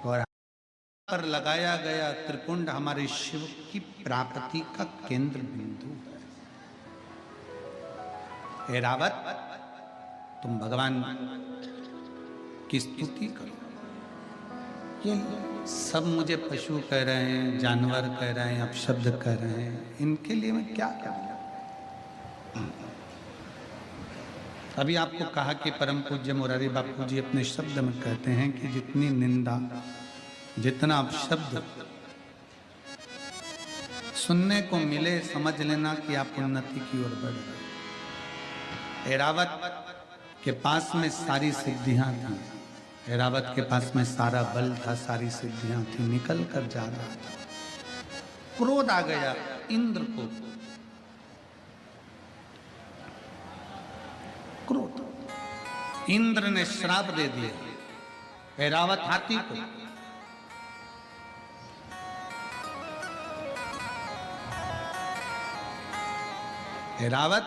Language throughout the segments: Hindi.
और पर लगाया गया त्रिपुंड हमारे शिव की प्राप्ति का केंद्र बिंदु है। ऐरावत, तुम भगवान की स्तुति करो। ये सब मुझे पशु कह रहे हैं, जानवर कह रहे हैं, अपशब्द कह रहे हैं, इनके लिए मैं क्या करूं? अभी आपको कहा कि परम पूज्य मुरारी बापू जी अपने शब्द में कहते हैं कि जितनी निंदा, जितना अपशब्द सुनने को मिले, समझ लेना कि आप उन्नति की ओर बढ़ रहे। ऐरावत के पास में सारी सिद्धियां थी, ऐरावत के पास में सारा बल था, सारी सिद्धियां थी, निकल कर जा रहा था। क्रोध आ गया इंद्र को, क्रोध। इंद्र ने श्राप दे दिया ऐरावत हाथी को। ऐरावत,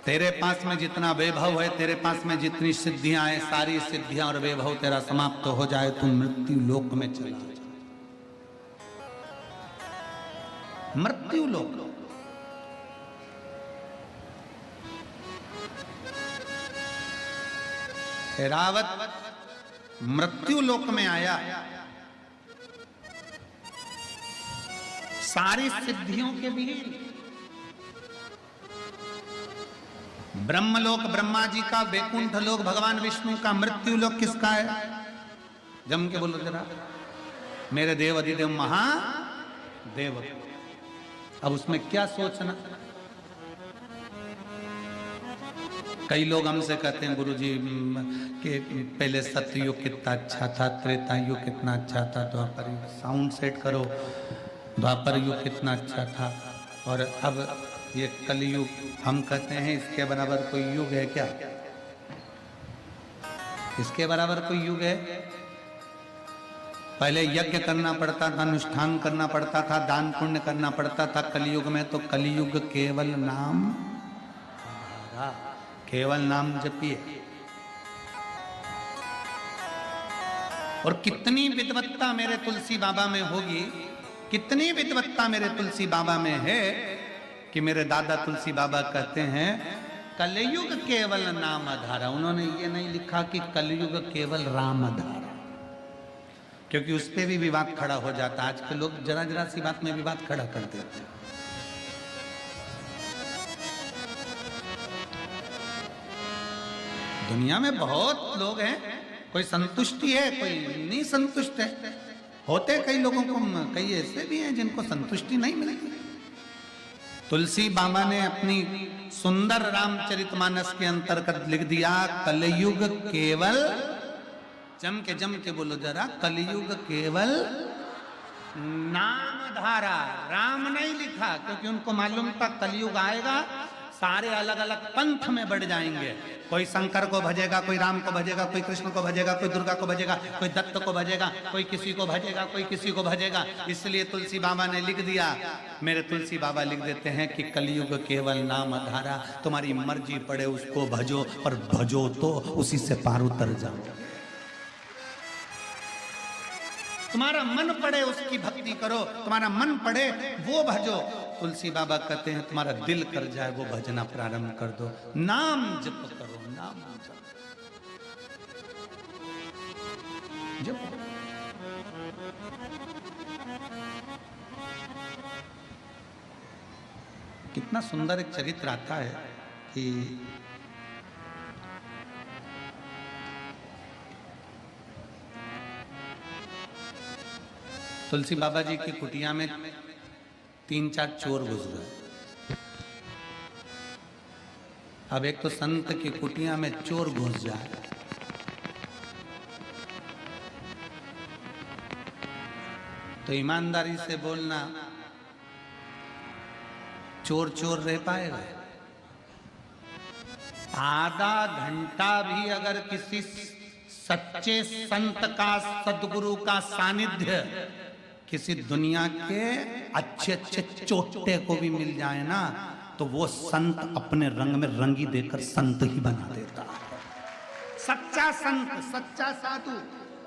तेरे पास में जितना वैभव है, तेरे पास में जितनी सिद्धियां हैं, सारी सिद्धियां और वैभव तेरा समाप्त हो जाए, तुम मृत्यु लोक में चला जा। मृत्यु लोक, ऐरावत मृत्यु लोक में आया, सारी सिद्धियों के बीच। ब्रह्मलोक ब्रह्मा जी का, वैकुंठ लोक भगवान विष्णु का, मृत्यु लोक किसका है? जम के बोलो जरा। मेरे देव अधिदेव महादेव। अब उसमें क्या सोचना? कई लोग हमसे कहते हैं गुरुजी कि पहले सतयुग कितना अच्छा था, त्रेता युग कितना अच्छा था, द्वापर युग, साउंड सेट करो, द्वापर युग कितना अच्छा था, और अब ये कलयुग। हम कहते हैं इसके बराबर कोई युग है क्या? इसके बराबर कोई युग है? पहले यज्ञ करना पड़ता था, अनुष्ठान करना पड़ता था, दान पुण्य करना पड़ता था। कलयुग में तो कलयुग केवल नाम, केवल नाम जपिए। और कितनी विद्वत्ता मेरे तुलसी बाबा में होगी, कितनी विद्वत्ता मेरे तुलसी बाबा में है कि मेरे दादा तुलसी बाबा कहते हैं कलयुग केवल नाम आधारा। उन्होंने ये नहीं लिखा कि कलयुग केवल राम आधारा, क्योंकि उस पर भी विवाद खड़ा हो जाता। आज के लोग जरा जरा सी बात में विवाद खड़ा कर देते हैं। दुनिया में बहुत लोग हैं, कोई संतुष्टि है, कोई नहीं संतुष्ट है। होते कई लोगों को, कई ऐसे भी हैं जिनको संतुष्टि नहीं मिलती। तुलसी बाबा ने अपनी सुंदर रामचरितमानस के अंतर्गत लिख दिया, कलयुग केवल, जम के बोलो जरा, कलयुग केवल नाम धारा। राम नहीं लिखा, क्योंकि उनको मालूम था कलयुग आएगा, सारे अलग अलग पंथ में बढ़ जाएंगे। कोई शंकर को भजेगा, कोई राम को भजेगा, कोई कृष्ण को भजेगा, कोई दुर्गा को भजेगा, कोई दत्त को भजेगा, कोई किसी को भजेगा, कोई किसी को भजेगा। इसलिए तुलसी बाबा ने लिख दिया, मेरे तुलसी बाबा लिख देते हैं कि कलयुग केवल नाम आधारा। तुम्हारी मर्जी पड़े उसको भजो, पर भजो तो उसी से पार उतर जाओ। तुम्हारा मन पड़े उसकी भक्ति करो, तुम्हारा मन पड़े वो भजो। तुलसी बाबा कहते हैं तुम्हारा दिल कर जाए वो भजना प्रारंभ कर दो, नाम जप करो, नाम जप। कितना सुंदर एक चरित्र आता है कि तुलसी बाबा जी की कुटिया में 3-4 चोर घुस गए। अब एक तो संत की कुटिया में चोर घुस जाए, तो ईमानदारी से बोलना, चोर चोर रह पाएगा? आधा घंटा भी अगर किसी सच्चे संत का, सदगुरु का सानिध्य किसी दुनिया के अच्छे अच्छे चोटे को भी मिल जाए ना, तो वो संत अपने रंग में रंगी देकर संत ही बना देता है। सच्चा संत, सच्चा साधु,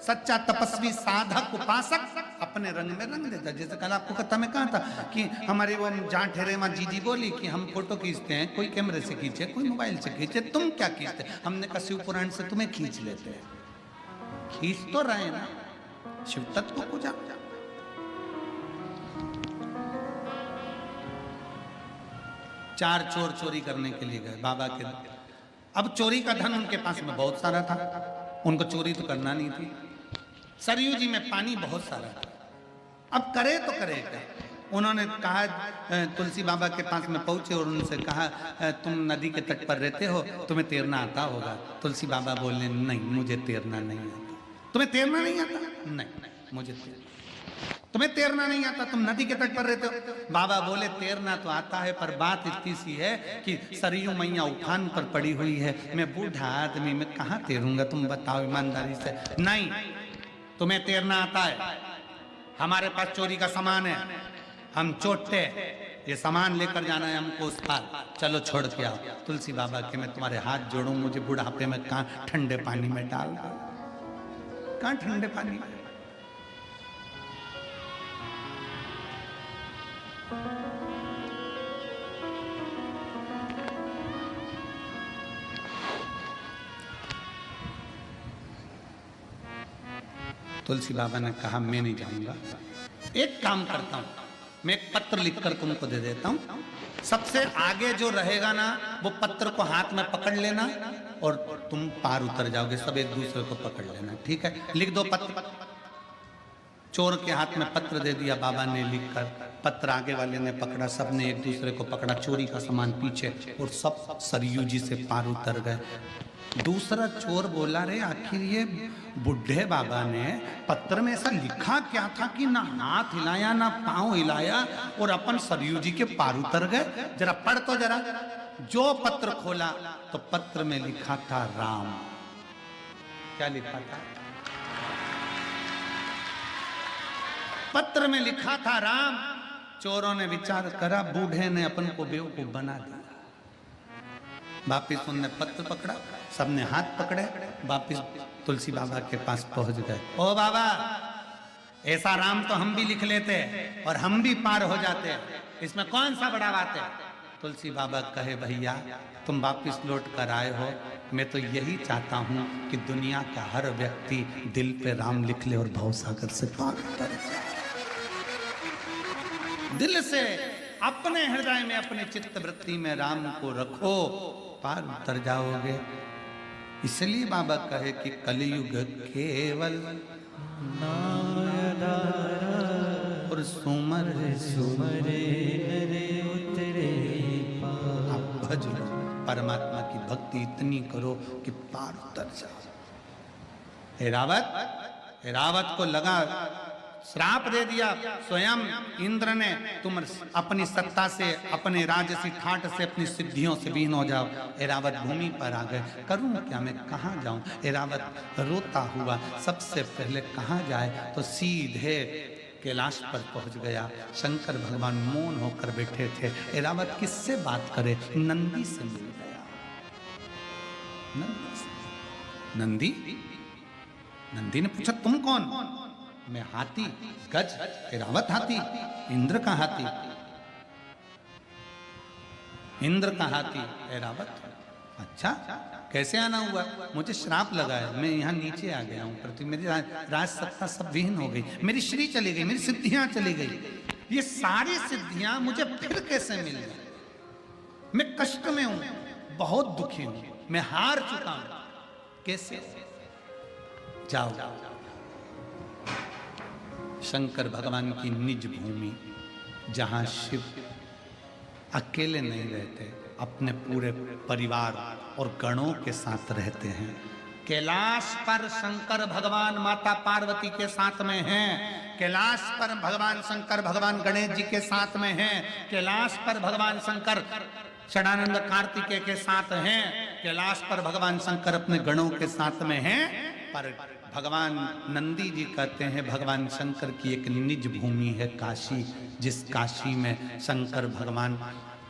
सच्चा तपस्वी साधक उपासक अपने रंग में रंग देता। जैसे कल आपको कथा में कहा था कि हमारे वो जहाँ ठहरे वहाँ जीजी बोली कि हम फोटो खींचते हैं, कोई कैमरे से खींचे, कोई मोबाइल से खींचे, तुम क्या खींचते? हमने कहा शिव पुराण से तुम्हें खींच लेते हैं। खींच तो रहे ना, शिव तत्व को जा। चार चोर चोरी करने के लिए गए बाबा के। अब चोरी का धन उनके पास में बहुत सारा था, उनको चोरी तो करना नहीं थी। सरयू जी में पानी बहुत सारा था, अब करे तो करे क्या? उन्होंने कहा, तुलसी बाबा के पास में पहुंचे और उनसे कहा, तुम नदी के तट पर रहते हो, तुम्हें तैरना आता होगा। तुलसी बाबा बोले, नहीं मुझे तैरना नहीं आता। तुम्हें तैरना नहीं आता? नहीं मुझे तुम्हें तैरना नहीं आता, तुम नदी के तट पर रहते हो। बाबा बोले, तैरना तो आता है, पर बात इतनी सी है कि सरयू मैया उफान पर पड़ी हुई है, मैं बूढ़ा आदमी मैं कहाँ तैरूंगा, तुम बताओ ईमानदारी से। नहीं, तुम्हें तैरना आता है, हमारे पास चोरी का सामान है, हम चोटते, ये सामान लेकर जाना है हमको उस पार, चलो छोड़ के आओ। तुलसी बाबा के मैं तुम्हारे हाथ जोड़ूं, मुझे बुढ़ापे में कहाँ ठंडे पानी में डाल, कहाँ ठंडे पानी में। तुलसी बाबा ने कहा, मैं नहीं जाऊंगा, एक काम करता हूं, मैं एक पत्र लिखकर तुमको दे देता हूं, सबसे आगे जो रहेगा ना वो पत्र को हाथ में पकड़ लेना और तुम पार उतर जाओगे, सब एक दूसरे को पकड़ लेना, ठीक है? लिख दो पत्र। चोर के हाथ में पत्र दे दिया बाबा ने लिखकर, पत्र आगे वाले ने पकड़ा, सबने एक दूसरे को पकड़ा, चोरी का सामान पीछे, और सब सरयू जी से पार उतर गए। दूसरा चोर बोला, रे आखिर ये बुढ़े बाबा ने पत्र में ऐसा लिखा क्या था कि ना हाथ हिलाया ना पांव हिलाया और अपन सरयू जी के पार उतर गए? जरा पढ़ तो जरा। जो पत्र खोला तो पत्र में लिखा था राम। क्या लिखा था? पत्र में लिखा था राम। चोरों ने विचार करा, बूढ़े ने अपन को बेवकूफ बना दिया। वापिस उनने पत्र पकड़ा, सबने हाथ पकड़े, वापिस तुलसी बाबा के पास पहुंच गए। ओ बाबा, ऐसा राम तो हम भी लिख लेते और हम भी पार हो जाते, इसमें कौन सा बड़ा बात है? तुलसी बाबा कहे, भैया तुम वापिस लौट कर आए हो, मैं तो यही चाहता हूं कि दुनिया का हर व्यक्ति दिल पे राम लिख ले और भवसागर से पार उतर जाए। दिल से अपने हृदय में अपने चित्त वृत्ति में राम को रखो, पार उतर जाओगे। इसलिए बाबा कहे कि कलयुग केवल नाम आधारा और सुमर सुमरे नरे उतरे पार। आप भज लो, परमात्मा की भक्ति इतनी करो कि पार उतर जाओ। ऐरावत को लगा, श्राप दे दिया स्वयं इंद्र ने, तुम अपनी सत्ता से, अपने राजसी ठाट से, अपनी सिद्धियों से विहीन हो जाओ। ऐरावत भूमि पर आ गए, करूं क्या, मैं कहाँ जाऊं? ऐरावत रोता हुआ सबसे पहले कहाँ जाए तो सीधे कैलाश पर पहुंच गया। शंकर भगवान मौन होकर बैठे थे। ऐरावत किससे बात करे? नंदी से मिल गया। नंदी ने पूछा, तुम कौन? मैं हाथी, गज, ऐरावत हाथी, इंद्र का हाथी। इंद्र का हाथी ऐरावत। अच्छा, कैसे आना हुआ? मुझे श्राप लगा है, मैं यहाँ नीचे आ गया हूँ, पृथ्वी मेरी राज सत्ता सब विहीन हो गई, मेरी श्री चली गई, मेरी सिद्धियां चली गई। ये सारी सिद्धियां मुझे फिर कैसे मिल गई? मैं कष्ट में हूं, बहुत दुखी हूं, मैं हार चुका हूं, कैसे? जाओ शंकर भगवान की निज भूमि, जहां शिव अकेले नहीं रहते, अपने पूरे परिवार और गणों के साथ रहते हैं। कैलाश पर शंकर भगवान माता पार्वती के साथ में हैं, कैलाश पर भगवान शंकर भगवान गणेश जी के साथ में हैं, कैलाश पर भगवान शंकर षडानंद कार्तिकेय के साथ हैं, कैलाश पर भगवान शंकर अपने गणों के साथ में हैं। पर भगवान नंदी जी कहते हैं, भगवान शंकर की एक निज भूमि है काशी, जिस काशी में शंकर भगवान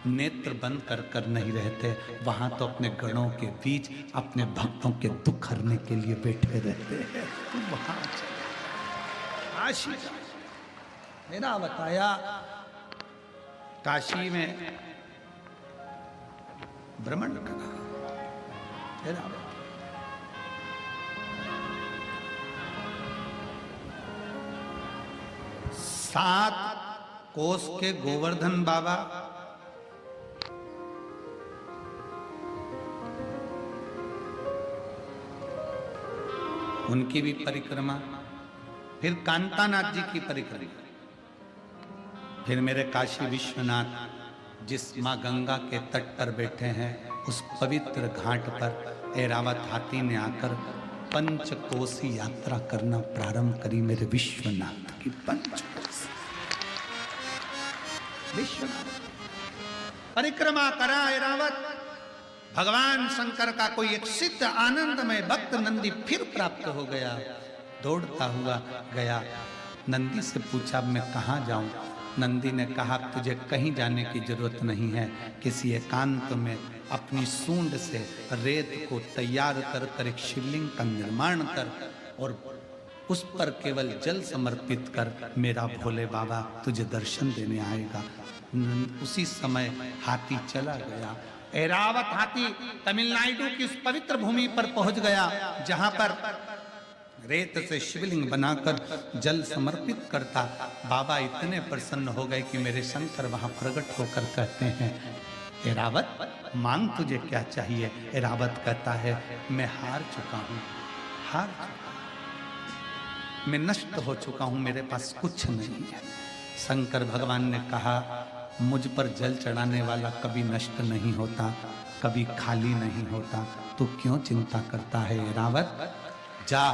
नेत्र बंद कर नहीं रहते, वहां तो अपने गणों के बीच अपने भक्तों के दुख हरने के लिए बैठे रहते हैं। काशी जाए। मेरा बताया काशी में भ्रमण करा। सात कोस के गोवर्धन बाबा, उनकी भी परिक्रमा, फिर कांतानाथ जी की परिक्रमा, फिर मेरे काशी विश्वनाथ जिस माँ गंगा के तट पर बैठे हैं उस पवित्र घाट पर ऐरावत हाथी ने आकर पंचकोसी यात्रा करना प्रारंभ करी। मेरे विश्वनाथ की पंचकोसी विश्वनाथ परिक्रमा करा ऐरावत। भगवान शंकर का कोई एक सिद्ध आनंदमय भक्त नंदी फिर प्राप्त हो गया। दौड़ता हुआ गया, नंदी से पूछा मैं कहाँ जाऊं? नंदी ने कहा तुझे कहीं जाने की जरूरत नहीं है, किसी एकांत में अपनी सूंड से रेत को तैयार कर कर एक शिवलिंग का निर्माण कर और उस पर केवल जल समर्पित कर, मेरा भोले बाबा तुझे दर्शन देने आएगा। उसी समय हाथी चला गया। ऐरावत हाथी तमिलनाडु की उस पवित्र भूमि पर पहुंच गया जहां पर रेत से शिवलिंग बनाकर जल समर्पित करता। बाबा इतने प्रसन्न हो गए कि मेरे शंकर वहां प्रकट होकर कहते हैं ऐरावत मांग तुझे क्या चाहिए? ऐरावत कहता है मैं हार चुका हूं, हार चुका हूं, मैं नष्ट हो चुका हूं, मेरे पास कुछ नहीं है। शंकर भगवान ने कहा मुझ पर जल चढ़ाने वाला कभी नष्ट नहीं होता, कभी खाली नहीं होता, तू क्यों चिंता करता है ऐरावत? जा,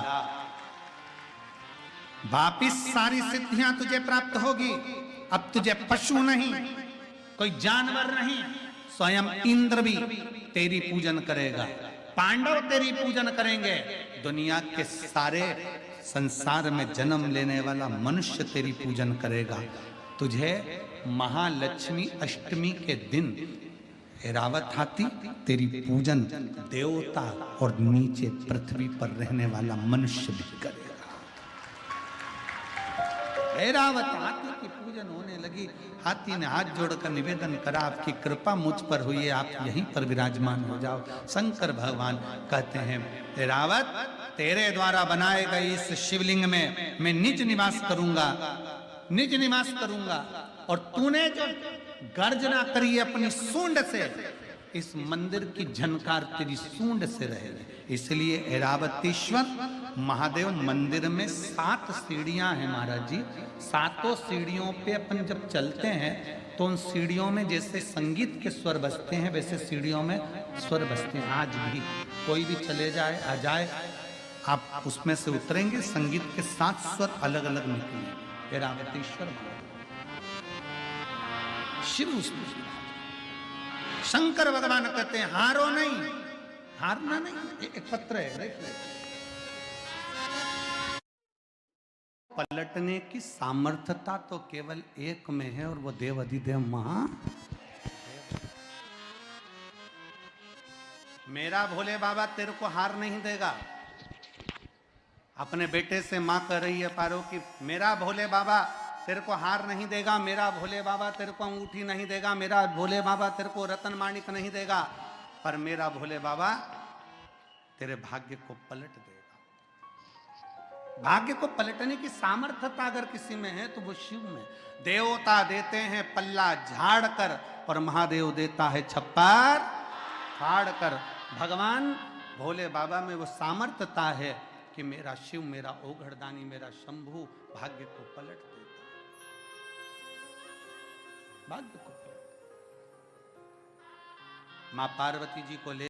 वापिस सारी सिद्धियां तुझे प्राप्त होगी। अब तुझे पशु नहीं, कोई जानवर नहीं, स्वयं इंद्र भी तेरी पूजन करेगा, पांडव तेरी पूजन करेंगे, दुनिया के सारे संसार में जन्म लेने वाला मनुष्य तेरी पूजन करेगा। तुझे महालक्ष्मी अष्टमी के दिन ऐरावत हाथी तेरी पूजन देवता और नीचे पृथ्वी पर रहने वाला मनुष्य भी करेगा। ऐरावत हाथी की पूजन होने लगी। हाथी ने हाथ जोड़कर निवेदन करा आपकी कृपा मुझ पर हुई है, आप यहीं पर विराजमान हो जाओ। शंकर भगवान कहते हैं ऐरावत तेरे द्वारा बनाए गए इस शिवलिंग में मैं निज निवास करूंगा, निज निवास करूंगा, और तूने जो गर्जना करी अपनी सूंड से, इस मंदिर की झनकार तेरी सूंड से रहेगी। इसलिए ऐरावतेश्वर महादेव मंदिर में 7 सीढ़ियां हैं महाराज जी। 7 सीढ़ियों पे अपन जब चलते हैं तो उन सीढ़ियों में जैसे संगीत के स्वर बजते हैं वैसे सीढ़ियों में स्वर बजते हैं। आज भी कोई भी चले जाए आ जाए, आप उसमें से उतरेंगे, संगीत के 7 स्वर अलग अलग निकलेंगे। ऐरावतेश्वर शिव उसमें। शंकर भगवान कहते हैं हारो नहीं, हारना नहीं। एक पत्र है देख ले, पलटने की सामर्थ्यता तो केवल एक में है और वो देव अधिदेव महा। मेरा भोले बाबा तेरे को हार नहीं देगा। अपने बेटे से मां कह रही है पारो की मेरा भोले बाबा तेरे को हार नहीं देगा, मेरा भोले बाबा तेरे को अंगूठी नहीं देगा, मेरा भोले बाबा तेरे को रतन माणिक नहीं देगा, पर मेरा भोले बाबा तेरे भाग्य को पलट देगा। भाग्य को पलटने की सामर्थ्यता अगर किसी में है तो वो शिव में। देवता देते हैं पल्ला झाड़ कर और महादेव देता है छप्पर फाड़ कर। भगवान भोले बाबा में वो सामर्थ्यता है कि मेरा शिव, मेरा ओघड़दानी, मेरा शंभू भाग्य को पलट देता है, भाग्य को। मां पार्वती जी को ले